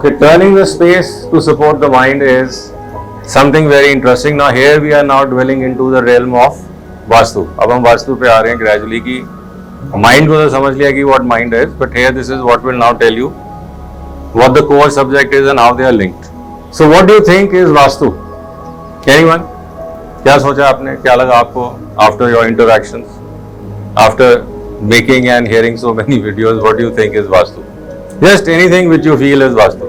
Okay, turning the space to support the mind is something very interesting. Now here we are now dwelling into the realm of vastu. अब हम वास्तु पे आ रहे हैं gradually कि mind को तो समझ लिया कि what mind is, but here this is what will now tell you what the core subject is and how they are linked. So what do you think is vastu? Anyone? क्या सोचा आपने? क्या लगा आपको after your interactions? After making and hearing so many videos, what do you think is Vastu? Just anything which you feel is Vastu.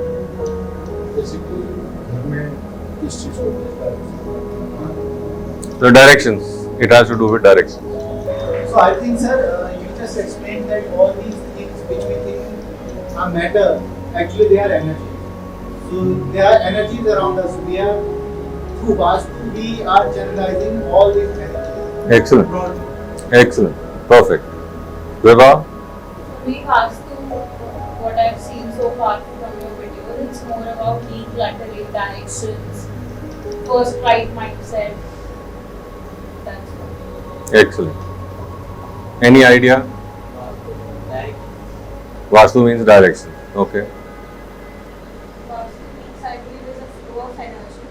The directions. It has to do with directions. So I think, sir, you just explained that all these things which we think are matter, actually they are energy. So there are energies around us. We are, through Vastu, we are channelizing all these energies. Excellent. Excellent. Perfect. Vibha? We Vastu, what I've seen so far from your videos, it's more about decluttering directions, first right mindset. That's all. Excellent. Any idea? Vastu means direction. Okay. Vastu means, I believe, is a flow of energy.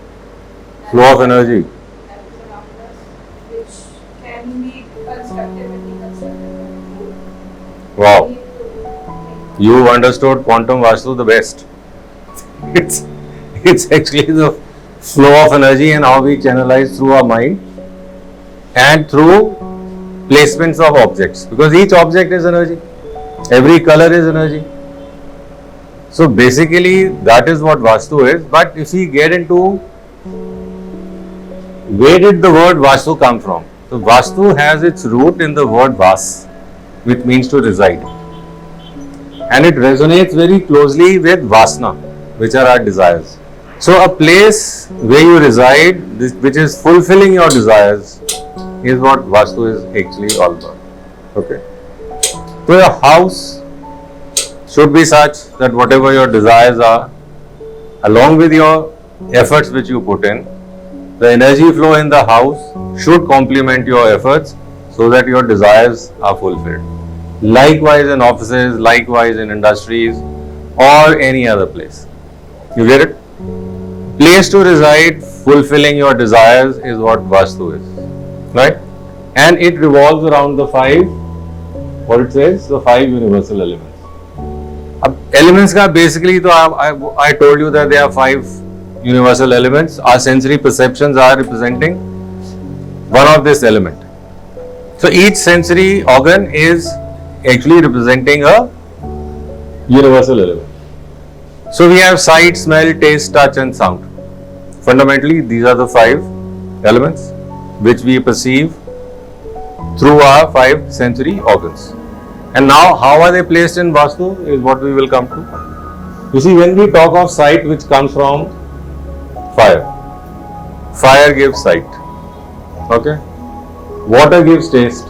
Flow of energy. That is around us, which can be constructive and deconstructive. Wow. You understood quantum Vastu the best. It's actually the flow of energy and how we channelize through our mind and through placements of objects, because each object is energy, every color is energy. So basically that is what Vastu is. But if we get into where did the word Vastu come from? So Vastu has its root in the word Vas, which means to reside, and it resonates very closely with Vasana, which are our desires. So a place where you reside, which is fulfilling your desires, is what Vastu is actually all about. Okay. So your house should be such that whatever your desires are, along with your efforts which you put in, the energy flow in the house should complement your efforts so that your desires are fulfilled. Likewise in offices, likewise in industries or any other place. You get it? Place to reside, fulfilling your desires is what Vastu is. Right? And it revolves around the five, what it says, the five universal elements. Elements ka basically, I told you that there are five universal elements. Our sensory perceptions are representing one of this element. So each sensory organ is actually representing a universal element. So we have sight, smell, taste, touch and sound. Fundamentally, these are the five elements which we perceive through our five sensory organs. And now how are they placed in Vastu is what we will come to. You see, when we talk of sight, which comes from fire, fire gives sight. Okay? Water gives taste.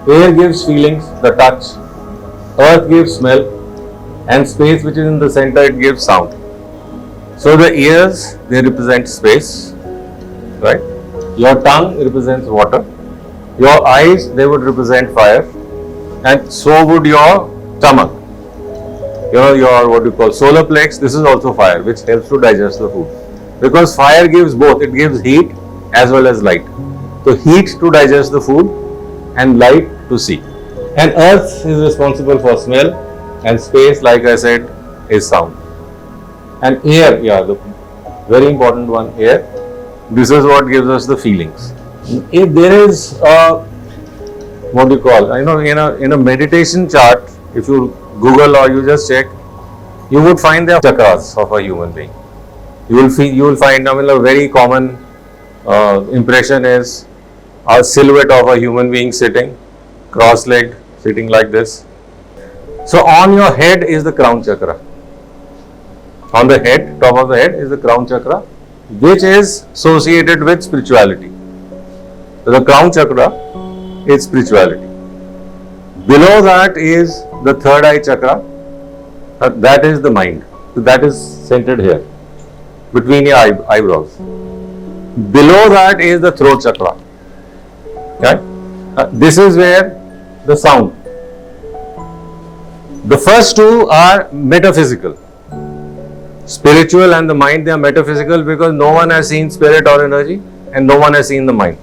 Air gives feelings, the touch. Earth gives smell. And space, which is in the center, it gives sound. So the ears, they represent space, right? Your tongue represents water. Your eyes, they would represent fire. And so would your stomach. Your what you call solar plex, this is also fire, which helps to digest the food. Because fire gives both, it gives heat as well as light. So heat to digest the food and light to see. And earth is responsible for smell, and space, like I said, is sound. And air, the very important one, air, this is what gives us the feelings. If there is what do you call, in a meditation chart, if you Google or you just check, you would find the chakras of a human being. You will find, a very common impression is a silhouette of a human being sitting, cross-legged, sitting like this. So on your head is the crown chakra. On the head, top of the head is the crown chakra, which is associated with spirituality. So the crown chakra is spirituality. Below that is the third eye chakra, that is the mind. So that is centered here, between your eyebrows. Below that is the throat chakra. Okay? This is where the sound. The first two are metaphysical. Spiritual and the mind, they are metaphysical because no one has seen spirit or energy and no one has seen the mind.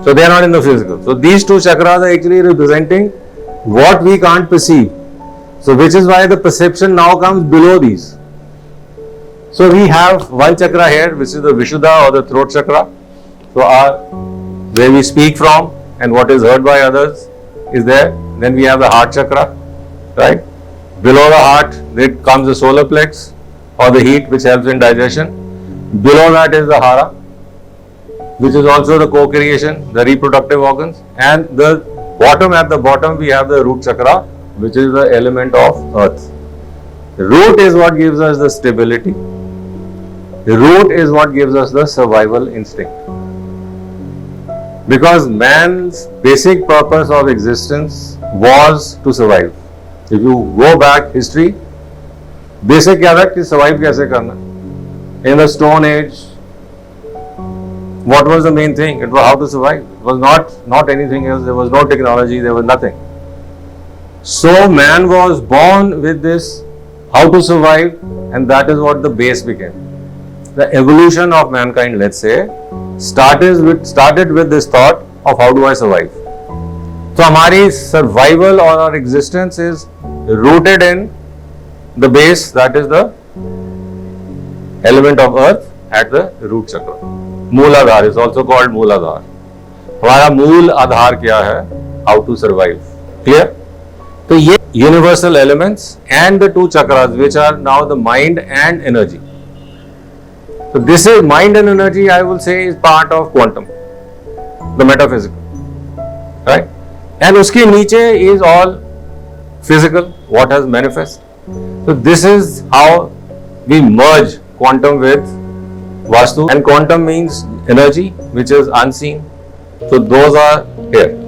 So they are not in the physical. So these two chakras are actually representing what we can't perceive. So which is why the perception now comes below these. So we have one chakra here, which is the Vishuddha or the throat chakra. So where we speak from and what is heard by others is there. Then we have the heart chakra, right? Below the heart, there comes the solar plex or the heat, which helps in digestion. Below that is the hara, which is also the co-creation, the reproductive organs. And the bottom, at the bottom, we have the root chakra, which is the element of earth. The root is what gives us the stability. The root is what gives us the survival instinct. Because man's basic purpose of existence was to survive. If you go back history, basic क्या था कि survive कैसे करना. In the Stone Age, what was the main thing? It was how to survive. It was not anything else. There was no technology. There was nothing. So man was born with this how to survive, and that is what the base became. The evolution of mankind, let's say, started with this thought of how do I survive. So हमारी survival or our existence is rooted in the base, that is the element of earth at the root chakra. Mooladhar is also called Mooladhar. हमारा मूल आधार क्या है? How to survive. Clear? तो ये universal elements and the two chakras, which are now the mind and energy. So this is mind and energy, I will say, is part of quantum, the metaphysical, right? And उसके नीचे is all physical, what has manifest. So this is how we merge quantum with Vastu, and quantum means energy, which is unseen. So those are here.